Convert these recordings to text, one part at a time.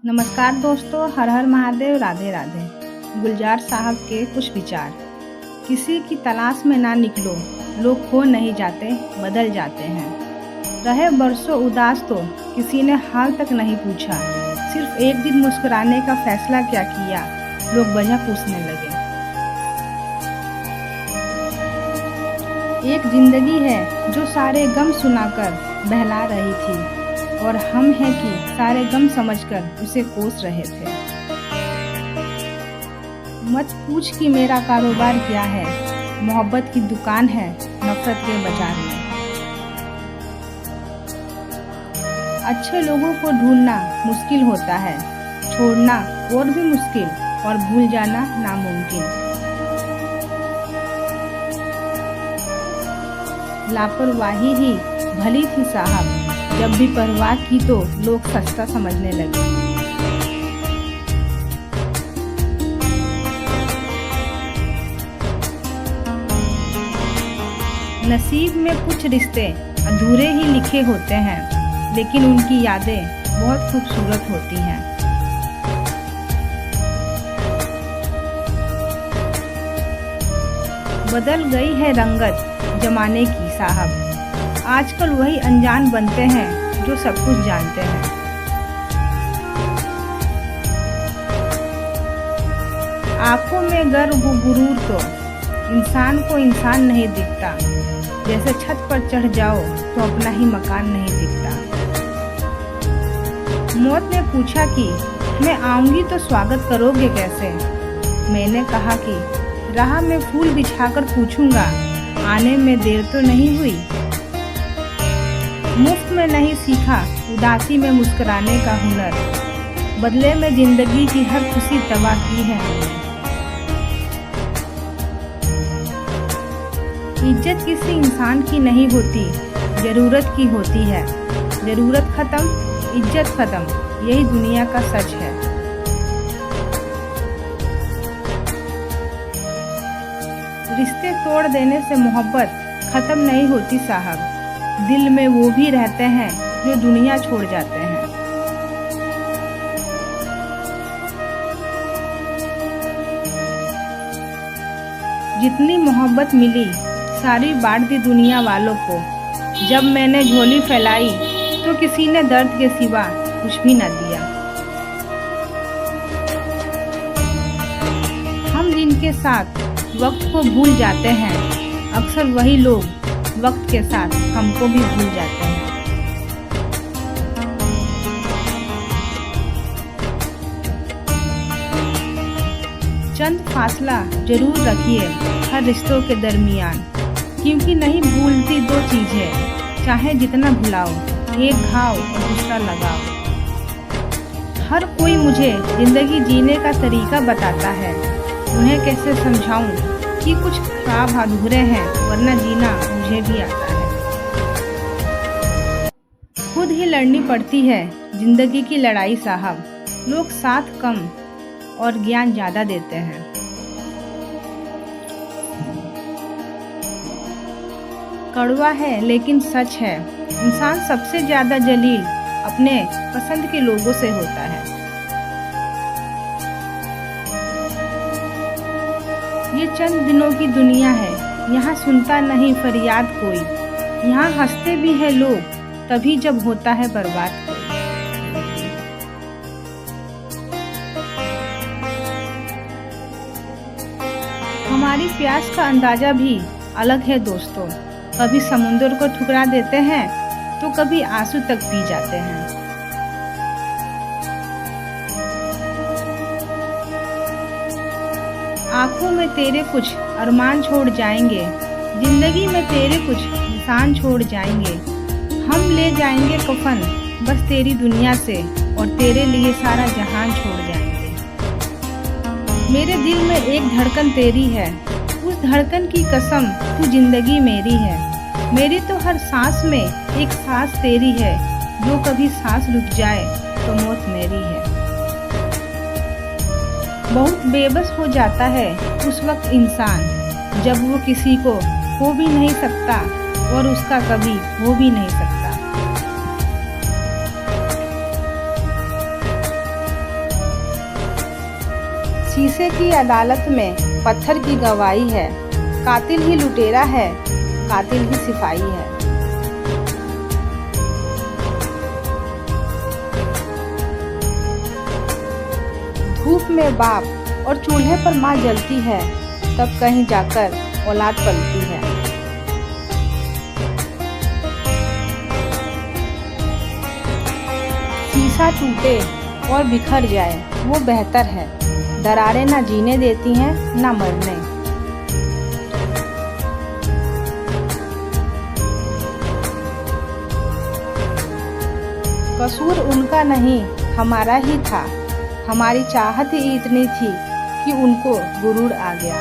नमस्कार दोस्तों, हर हर महादेव, राधे राधे। गुलजार साहब के कुछ विचार। किसी की तलाश में ना निकलो, लोग खो नहीं जाते, बदल जाते हैं। रहे बरसों उदास तो किसी ने हाल तक नहीं पूछा। सिर्फ एक दिन मुस्कुराने का फैसला क्या किया, लोग वजह पूछने लगे। एक जिंदगी है जो सारे गम सुनाकर बहला रही थी, और हम हैं कि सारे गम समझकर उसे कोस रहे थे। मत पूछ कि मेरा कारोबार क्या है, मोहब्बत की दुकान है नफरत के बाजार में। अच्छे लोगों को ढूंढना मुश्किल होता है, छोड़ना और भी मुश्किल, और भूल जाना नामुमकिन। लापरवाही ही भली थी साहब, जब भी परवाह की तो लोग सस्ता समझने लगे। नसीब में कुछ रिश्ते अधूरे ही लिखे होते हैं, लेकिन उनकी यादें बहुत खूबसूरत होती हैं। बदल गई है रंगत जमाने की साहब, आजकल वही अनजान बनते हैं जो सब कुछ जानते हैं। आंखों में गर्व गुरूर तो इंसान को इंसान नहीं दिखता, जैसे छत पर चढ़ जाओ तो अपना ही मकान नहीं दिखता। मौत ने पूछा कि मैं आऊंगी तो स्वागत करोगे कैसे। मैंने कहा कि राह में फूल बिछाकर पूछूंगा, आने में देर तो नहीं हुई। मुफ्त में नहीं सीखा उदासी में मुस्कुराने का हुनर, बदले में जिंदगी की हर खुशी तबाह की है हमने। इज्जत किसी इंसान की नहीं होती, जरूरत की होती है। जरूरत खत्म, इज्जत खत्म, यही दुनिया का सच है। रिश्ते तोड़ देने से मोहब्बत खत्म नहीं होती साहब, दिल में वो भी रहते हैं जो दुनिया छोड़ जाते हैं। जितनी मोहब्बत मिली सारी बांट दी दुनिया वालों को। जब मैंने झोली फैलाई तो किसी ने दर्द के सिवा कुछ भी न दिया। हम जिनके साथ वक्त को भूल जाते हैं, अक्सर वही लोग वक्त के साथ हमको भी भूल जाते हैं। चंद फासला जरूर रखिए हर रिश्तों के दरमियान, क्योंकि नहीं भूलती दो चीजें, चाहे जितना भुलाओ, एक घाव और दूसरा लगाओ। हर कोई मुझे जिंदगी जीने का तरीका बताता है, उन्हें कैसे समझाऊं कि कुछ ख्वाब अधूरे हैं, वरना जीना मुझे भी आता है। खुद ही लड़नी पड़ती है जिंदगी की लड़ाई साहब, लोग साथ कम और ज्ञान ज्यादा देते हैं। कड़वा है लेकिन सच है, इंसान सबसे ज्यादा जलील अपने पसंद के लोगों से होता है। ये चंद दिनों की दुनिया है, यहाँ सुनता नहीं फरियाद कोई। यहाँ हंसते भी है लोग तभी जब होता है बर्बाद कोई। हमारी प्यास का अंदाजा भी अलग है दोस्तों, कभी समुंदर को ठुकरा देते हैं तो कभी आंसू तक पी जाते हैं। आंखों में तेरे कुछ अरमान छोड़ जाएंगे, जिंदगी में तेरे कुछ निशान छोड़ जाएंगे। हम ले जाएंगे कफन बस तेरी दुनिया से, और तेरे लिए सारा जहान छोड़ जाएंगे। मेरे दिल में एक धड़कन तेरी है, उस धड़कन की कसम तू जिंदगी मेरी है। मेरी तो हर सांस में एक सांस तेरी है, जो कभी सांस रुक जाए तो मौत मेरी है। बहुत बेबस हो जाता है उस वक्त इंसान, जब वो किसी को खो भी नहीं सकता और उसका कभी हो भी नहीं सकता। शीशे की अदालत में पत्थर की गवाही है, कातिल ही लुटेरा है, कातिल ही सिपाही है। धूप में बाप और चूल्हे पर माँ जलती है, तब कहीं जाकर औलाद पलती है। शीशा टूटे और बिखर जाए वो बेहतर है, दरारें ना जीने देती हैं ना मरने। कसूर उनका नहीं हमारा ही था, हमारी चाहत ही इतनी थी कि उनको गुरूर आ गया।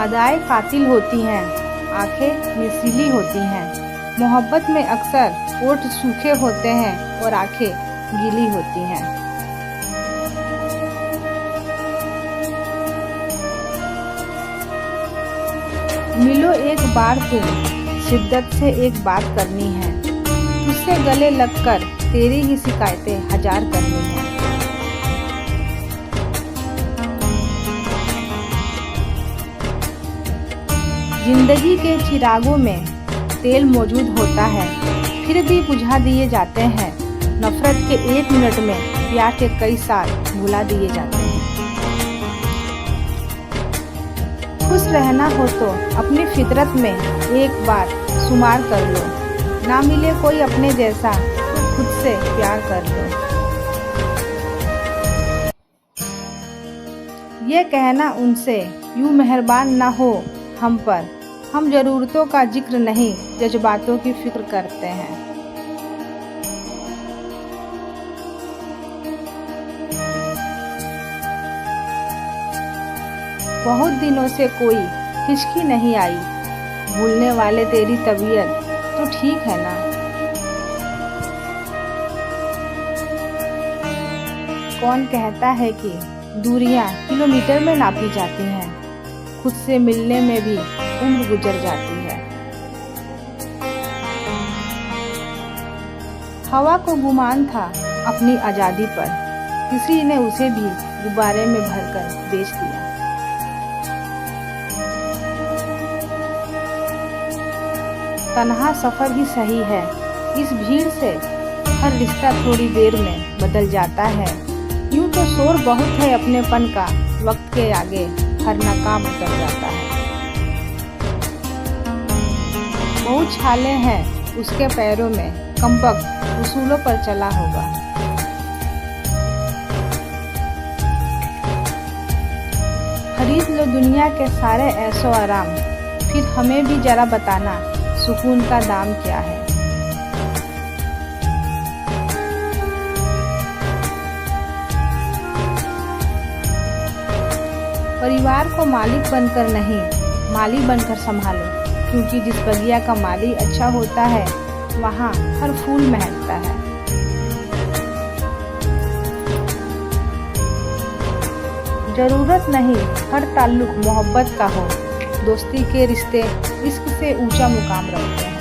अदाएं कातिल होती हैं, आंखें नशीली होती हैं। मोहब्बत में अक्सर ओठ सूखे होते हैं और आंखें गीली होती हैं। मिलो एक बार तुम, शिद्दत से एक बात करनी है, तुझसे गले लगकर तेरी ही शिकायतें हजार करनी है। जिंदगी के चिरागों में तेल मौजूद होता है, फिर भी बुझा दिए जाते हैं। नफरत के 1 मिनट में प्यार के कई साल भुला दिए जाते हैं। खुश रहना हो तो अपनी फितरत में एक बार शुमार कर लो, ना मिले कोई अपने जैसा तो खुद से प्यार कर लो। ये कहना उनसे यूं मेहरबान ना हो हम पर, हम ज़रूरतों का जिक्र नहीं जज्बातों की फिक्र करते हैं। बहुत दिनों से कोई हिचकी नहीं आई, भूलने वाले तेरी तबीयत तो ठीक है ना। कौन कहता है कि दूरियां किलोमीटर में नापी जाती हैं, खुद से मिलने में भी उम्र गुजर जाती है। हवा को गुमान था अपनी आज़ादी पर, किसी ने उसे भी गुब्बारे में भरकर बेच दिया। तन्हा सफ़र ही सही है, इस भीड़ से हर रिश्ता थोड़ी देर में बदल जाता है। यूं तो शोर बहुत है अपनेपन का, वक्त के आगे हर नकाम उतर जाता है। बहुत छाले हैं उसके पैरों में, कमबख्त उसूलों पर चला होगा। खरीद लो दुनिया के सारे ऐशो आराम, फिर हमें भी जरा बताना सुकून का दाम क्या है। परिवार को मालिक बनकर नहीं, माली बनकर संभालो, क्योंकि जिस बगिया का माली अच्छा होता है वहाँ हर फूल महकता है। जरूरत नहीं हर ताल्लुक मोहब्बत का हो, दोस्ती के रिश्ते इश्क से ऊंचा मुकाम रखते हैं।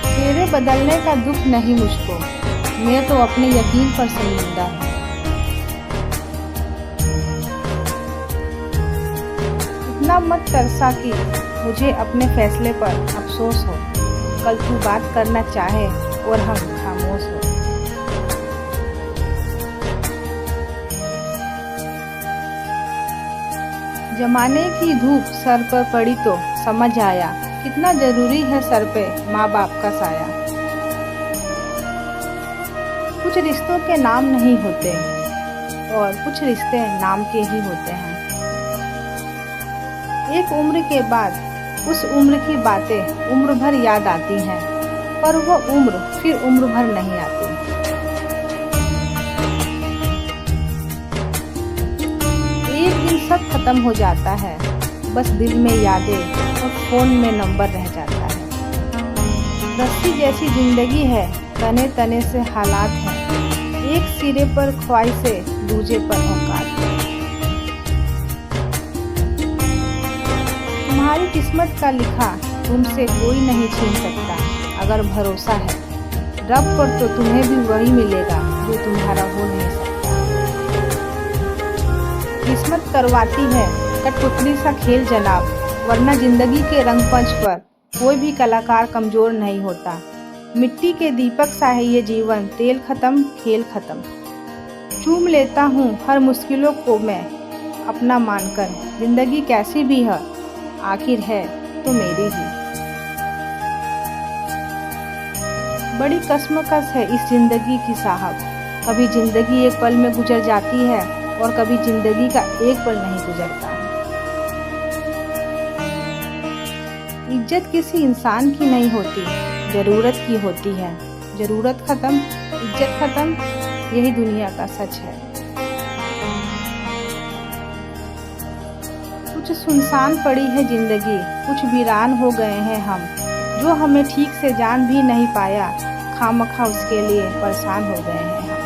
तेरे बदलने का दुख नहीं मुझको, मैं तो अपने यकीन पर शर्मिंदा हूँ। इतना मत तरसा कि मुझे अपने फैसले पर अफसोस हो, कल तू बात करना चाहे और हम खामोश हो। जमाने की धूप सर पर पड़ी तो समझ आया, कितना जरूरी है सर पे माँ बाप का साया। कुछ रिश्तों के नाम नहीं होते और कुछ रिश्ते नाम के ही होते हैं। एक उम्र के बाद उस उम्र की बातें उम्र भर याद आती हैं, पर वो उम्र फिर उम्र भर नहीं आती। एक दिन सब खत्म हो जाता है, बस दिल में यादें और फोन में नंबर रह जाता है। रस्सी जैसी जिंदगी है, तने तने से हालात हैं, एक सिरे पर ख्वाहिशें दूजे पर औकात है। तुम्हारी किस्मत का लिखा तुमसे कोई नहीं छीन सकता। अगर भरोसा है रब पर तो तुम्हें भी वही मिलेगा जो तुम्हारा हो नहीं सकता। किस्मत करवाती है कठपुतली सा खेल जनाब, वरना जिंदगी के रंगमंच पर कोई भी कलाकार कमजोर नहीं होता। मिट्टी के दीपक सा है ये जीवन, तेल खत्म खेल खत्म। चूम लेता हूँ हर मुश्किलों को मैं अपना मानकर, जिंदगी कैसी भी है आखिर है तो मेरी ही। बड़ी कश्मकश है इस जिंदगी की साहब, कभी जिंदगी एक पल में गुजर जाती है और कभी जिंदगी का एक पल नहीं गुजरता। इज्जत किसी इंसान की नहीं होती, जरूरत की होती है। जरूरत खत्म इज्जत खत्म, यही दुनिया का सच है। कुछ सुनसान पड़ी है जिंदगी, कुछ वीरान हो गए हैं हम। जो हमें ठीक से जान भी नहीं पाया, खामखा उसके लिए परेशान हो गए हैं हम।